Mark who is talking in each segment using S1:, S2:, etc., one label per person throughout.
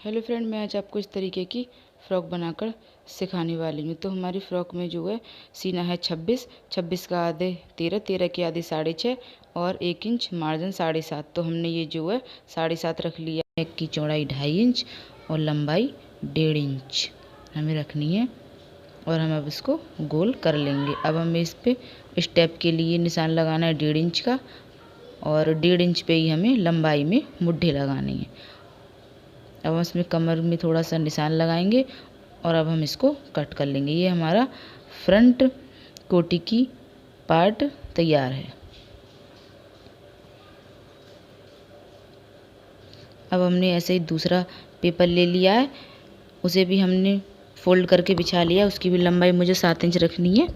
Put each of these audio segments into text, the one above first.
S1: Hello friend, मैं आज आपको इस तरीके की फ़्रॉक बनाकर सिखाने वाली हूँ। तो हमारी फ़्रॉक में जो है सीना है 26, 26 का आधे 13, 13 के आधे 6.5 और 1 इंच मार्जिन 7.5। तो हमने ये जो है 7.5 रख लिया। नेक की चौड़ाई 2.5 इंच और लंबाई 1.5 इंच हमें रखनी है और हम अब इसको गोल कर लेंगे। अब हमें इस पर स्टेप के लिए निशान लगाना है 1.5 इंच का और 1.5 इंच पे ही हमें लंबाई में मुड्ढे लगाने हैं। अब हम इसमें कमर में थोड़ा सा निशान लगाएंगे और अब हम इसको कट कर लेंगे। ये हमारा फ्रंट कोटी की पार्ट तैयार है। अब हमने ऐसे ही दूसरा पेपर ले लिया है, उसे भी हमने फोल्ड करके बिछा लिया। उसकी भी लंबाई मुझे 7 इंच रखनी है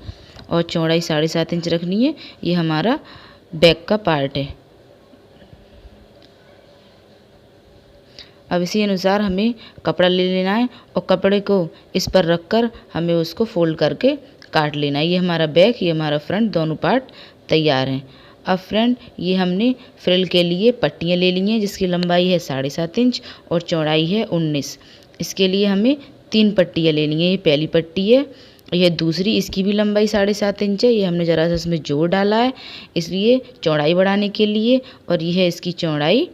S1: और चौड़ाई 7.5 इंच रखनी है। ये हमारा बैक का पार्ट है। अब इसी अनुसार हमें कपड़ा ले लेना है और कपड़े को इस पर रखकर हमें उसको फोल्ड करके काट लेना है। ये हमारा बैक, ये हमारा फ्रंट, दोनों पार्ट तैयार हैं। अब फ्रेंड, ये हमने फ्रिल के लिए पट्टियाँ ले ली हैं जिसकी लंबाई है 7.5 इंच और चौड़ाई है 19। इसके लिए हमें 3 पट्टियाँ लेनी है। ये पहली पट्टी है, यह दूसरी, इसकी भी लंबाई 7.5 इंच है। ये हमने ज़रा सा इसमें जोड़ डाला है इसलिए चौड़ाई बढ़ाने के लिए, और यह है इसकी चौड़ाई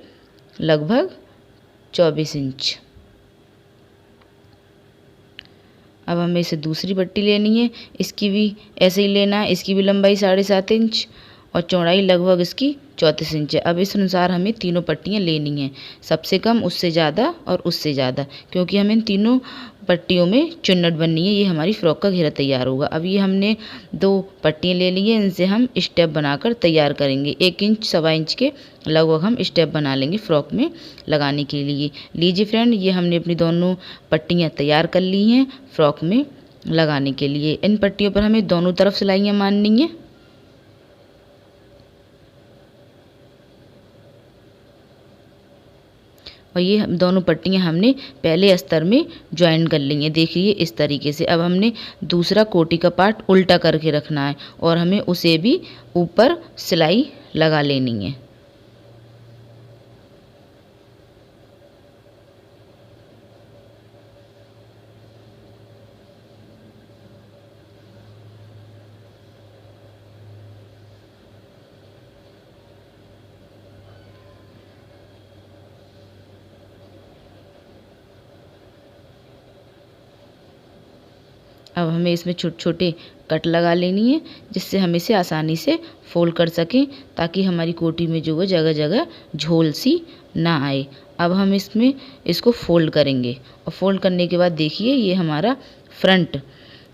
S1: लगभग 24 इंच। अब हमें इसे दूसरी पट्टी लेनी है, इसकी भी ऐसे ही लेना है। इसकी भी लंबाई 7.5 इंच और चौड़ाई लगभग इसकी 34 इंच है। अब इस अनुसार हमें तीनों पट्टियाँ लेनी हैं, सबसे कम, उससे ज़्यादा और उससे ज़्यादा, क्योंकि हमें इन तीनों पट्टियों में चुन्नट बननी है। ये हमारी फ्रॉक का घेरा तैयार होगा। अब ये हमने 2 पट्टियाँ ले ली हैं, इनसे हम स्टेप बनाकर तैयार करेंगे। 1 इंच 1.25 इंच के लगभग हम स्टेप बना लेंगे फ्रॉक में लगाने के लिए। लीजिए फ्रेंड, ये हमने अपनी दोनों पट्टियाँ तैयार कर ली हैं फ्रॉक में लगाने के लिए। इन पट्टियों पर हमें दोनों तरफ सिलाइयाँ मारनी है। और ये दोनों पट्टियाँ हमने पहले अस्तर में ज्वाइन कर ली हैं। देखिए इस तरीके से। अब हमने दूसरा कोटी का पार्ट उल्टा करके रखना है और हमें उसे भी ऊपर सिलाई लगा लेनी है। अब हमें इसमें छोटे छोटे कट लगा लेनी है जिससे हम इसे आसानी से फोल्ड कर सकें, ताकि हमारी कोटी में जो है जगह जगह झोल सी ना आए। अब हम इसमें इसको फोल्ड करेंगे और फोल्ड करने के बाद देखिए ये हमारा फ्रंट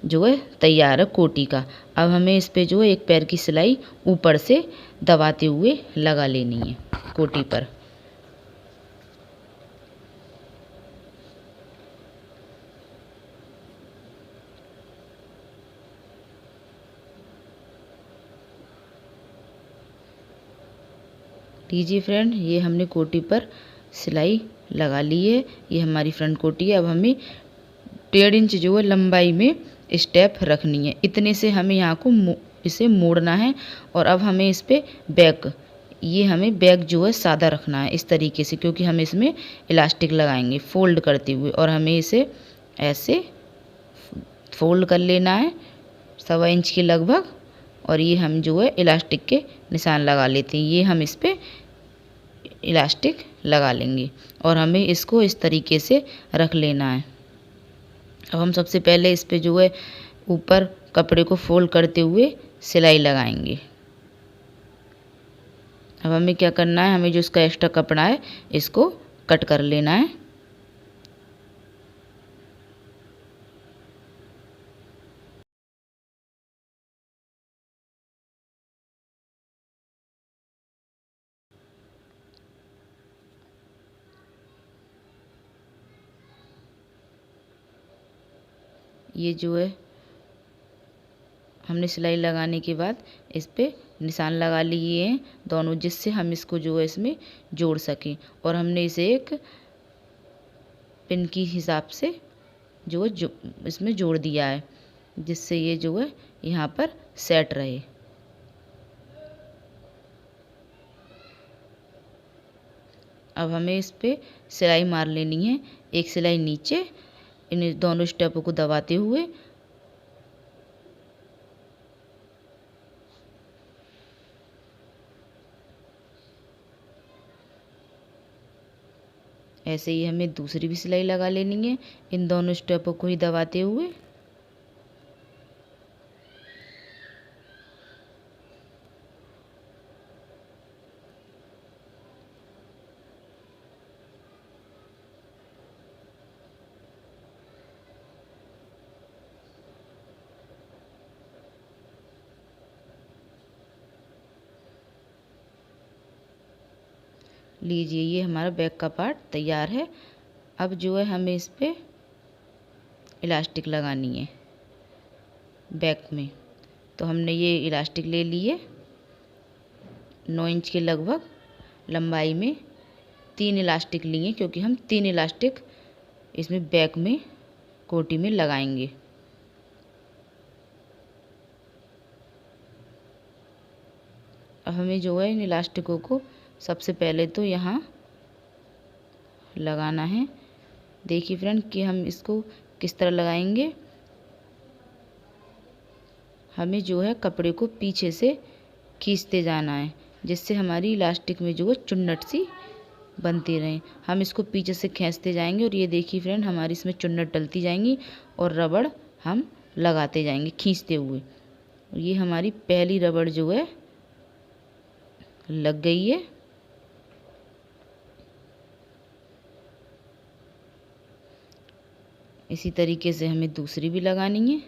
S1: जो है तैयार है कोटी का। अब हमें इस पे जो है एक पैर की सिलाई ऊपर से दबाते हुए लगा लेनी है कोटी पर। लीजिए फ्रेंड, ये हमने कोटी पर सिलाई लगा ली है। ये हमारी फ्रंट कोटी है। अब हमें 1.5 इंच जो है लंबाई में स्टेप रखनी है। इतने से हमें यहाँ को इसे मोड़ना है। और अब हमें इस पे बैक, ये हमें बैक जो है सादा रखना है इस तरीके से, क्योंकि हम इसमें इलास्टिक लगाएंगे फोल्ड करते हुए। और हमें इसे ऐसे फोल्ड कर लेना है 1.25 इंच के लगभग। और ये हम जो है इलास्टिक के निशान लगा लेते हैं। ये हम इस पे इलास्टिक लगा लेंगे और हमें इसको इस तरीके से रख लेना है। अब हम सबसे पहले इस पे जो है ऊपर कपड़े को फोल्ड करते हुए सिलाई लगाएंगे। अब हमें क्या करना है, हमें जो इसका एक्स्ट्रा कपड़ा है इसको कट कर लेना है। ये जो है हमने सिलाई लगाने के बाद इस पे निशान लगा लिए हैं दोनों, जिससे हम इसको जो है इसमें जोड़ सकें। और हमने इसे एक पिन की हिसाब से जो है जो इसमें जोड़ दिया है, जिससे ये जो है यहाँ पर सेट रहे। अब हमें इस पे सिलाई मार लेनी है, एक सिलाई नीचे इन दोनों स्टेपों को दबाते हुए। ऐसे ही हमें दूसरी भी सिलाई लगा लेनी है इन दोनों स्टेपों को ही दबाते हुए। लीजिए, ये हमारा बैक का पार्ट तैयार है। अब जो है हमें इस पे इलास्टिक लगानी है बैक में। तो हमने ये इलास्टिक ले लिए 9 इंच के लगभग लंबाई में। 3 इलास्टिक लिए क्योंकि हम 3 इलास्टिक इसमें बैक में कोटी में लगाएंगे। अब हमें जो है इन इलास्टिकों को सबसे पहले तो यहाँ लगाना है। देखिए फ्रेंड कि हम इसको किस तरह लगाएंगे। हमें जो है कपड़े को पीछे से खींचते जाना है जिससे हमारी इलास्टिक में जो है चुन्नट सी बनती रहे। हम इसको पीछे से खींचते जाएंगे और ये देखिए फ्रेंड हमारी इसमें चुन्नट डलती जाएंगी और रबड़ हम लगाते जाएंगे खींचते हुए। ये हमारी पहली रबड़ जो है लग गई है। इसी तरीके से हमें दूसरी भी लगानी है।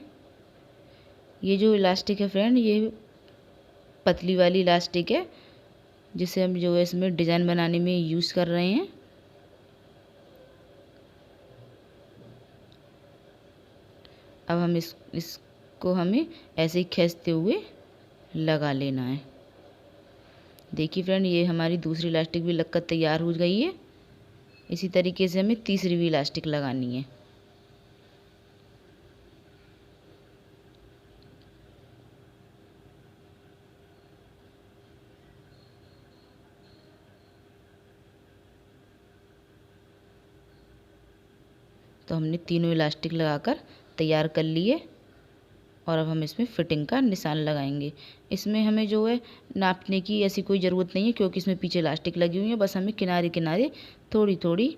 S1: ये जो इलास्टिक है फ्रेंड ये पतली वाली इलास्टिक है जिसे हम जो है इसमें डिज़ाइन बनाने में यूज़ कर रहे हैं। अब हम इसको हमें ऐसे ही खींचते हुए लगा लेना है। देखिए फ्रेंड ये हमारी दूसरी इलास्टिक भी लगकर तैयार हो गई है। इसी तरीके से हमें तीसरी भी इलास्टिक लगानी है। तो हमने तीनों इलास्टिक लगाकर तैयार कर लिए और अब हम इसमें फिटिंग का निशान लगाएंगे। इसमें हमें जो है नापने की ऐसी कोई ज़रूरत नहीं है क्योंकि इसमें पीछे इलास्टिक लगी हुई है। बस हमें किनारे किनारे थोड़ी थोड़ी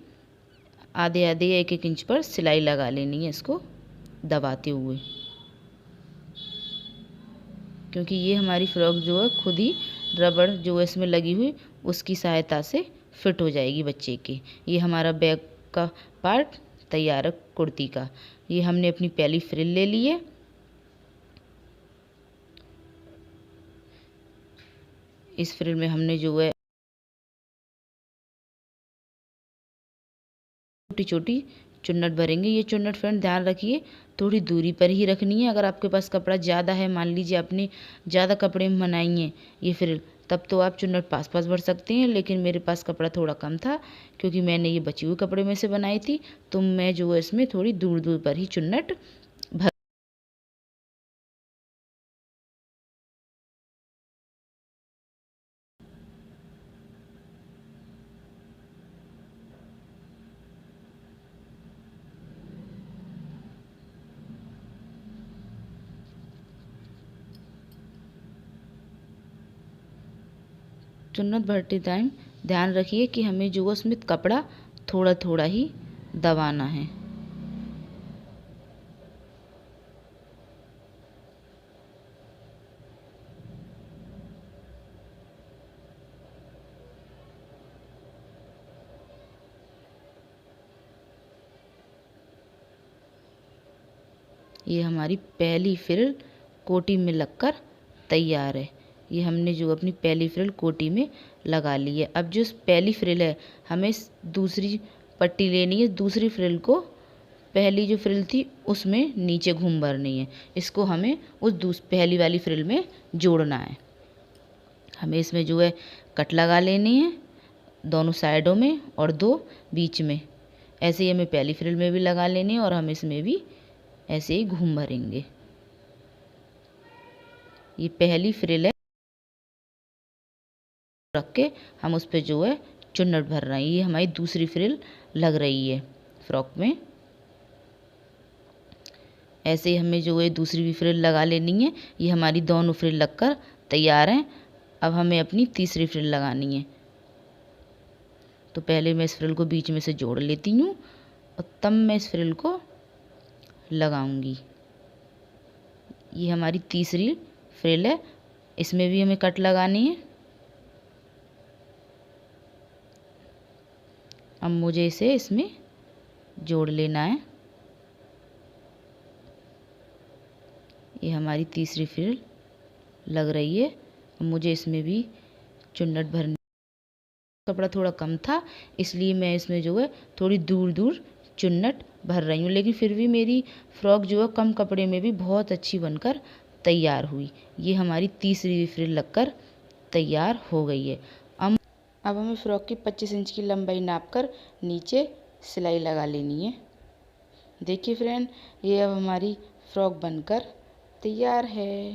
S1: आधे आधे 1-1 इंच पर सिलाई लगा लेनी है इसको दबाते हुए, क्योंकि ये हमारी फ्रॉक जो है खुद ही रबड़ जो है इसमें लगी हुई उसकी सहायता से फिट हो जाएगी बच्चे की। ये हमारा बैक का पार्ट तैयार है कुर्ती का। ये हमने अपनी पहली फ्रिल ले ली है। इस फ्रिल में हमने जो है छोटी छोटी चुन्नट भरेंगे। ये चुन्नट फ्रेंड ध्यान रखिए थोड़ी दूरी पर ही रखनी है। अगर आपके पास कपड़ा ज़्यादा है, मान लीजिए आपने ज़्यादा कपड़े में बनाई है ये फ्रिल, तब तो आप चुन्नट पास पास भर सकते हैं। लेकिन मेरे पास कपड़ा थोड़ा कम था क्योंकि मैंने ये बची हुई कपड़े में से बनाई थी, तो मैं जो है इसमें थोड़ी दूर दूर पर ही चुन्नट भर। चुन्नट भरते टाइम ध्यान रखिए कि हमें जो है उसमें कपड़ा थोड़ा थोड़ा ही दबाना है। ये हमारी पहली फ्रिल कोटी में लगकर तैयार है। ये हमने जो अपनी पहली फ्रिल कोटी में लगा ली है। अब जो पहली फ्रिल है हमें दूसरी पट्टी लेनी है। दूसरी फ्रिल को पहली जो फ्रिल थी उसमें नीचे घूम भरनी है। इसको हमें उस पहली वाली फ्रिल में जोड़ना है। हमें इसमें जो है कट लगा लेनी है दोनों साइडों में और 2 बीच में। ऐसे ही हमें पहली फ्रिल में भी लगा लेनी है और हम इसमें भी ऐसे ही घूम भरेंगे। ये पहली फ्रिल है, रख के हम उस पर जो है चुन्नट भर रहे हैं। ये हमारी दूसरी फ्रिल लग रही है फ्रॉक में। ऐसे ही हमें जो है दूसरी भी फ्रिल लगा लेनी है। ये हमारी दोनों फ्रिल लगकर तैयार हैं। अब हमें अपनी तीसरी फ्रिल लगानी है। तो पहले मैं इस फ्रिल को बीच में से जोड़ लेती हूँ और तब मैं इस फ्रिल को लगाऊंगी। ये हमारी तीसरी फ्रिल है, इसमें भी हमें कट लगानी है। अब मुझे इसे इसमें जोड़ लेना है। ये हमारी तीसरी फ्रिल लग रही है। अब मुझे इसमें भी चुन्नट भरनी। कपड़ा थोड़ा कम था इसलिए मैं इसमें जो है थोड़ी दूर दूर चुन्नट भर रही हूँ, लेकिन फिर भी मेरी फ्रॉक जो है कम कपड़े में भी बहुत अच्छी बनकर तैयार हुई। ये हमारी तीसरी फ्रिल लगकर तैयार हो गई है। अब हमें फ्रॉक की 25 इंच की लंबाई नापकर नीचे सिलाई लगा लेनी है। देखिए फ्रेंड, ये अब हमारी फ्रॉक बनकर तैयार है।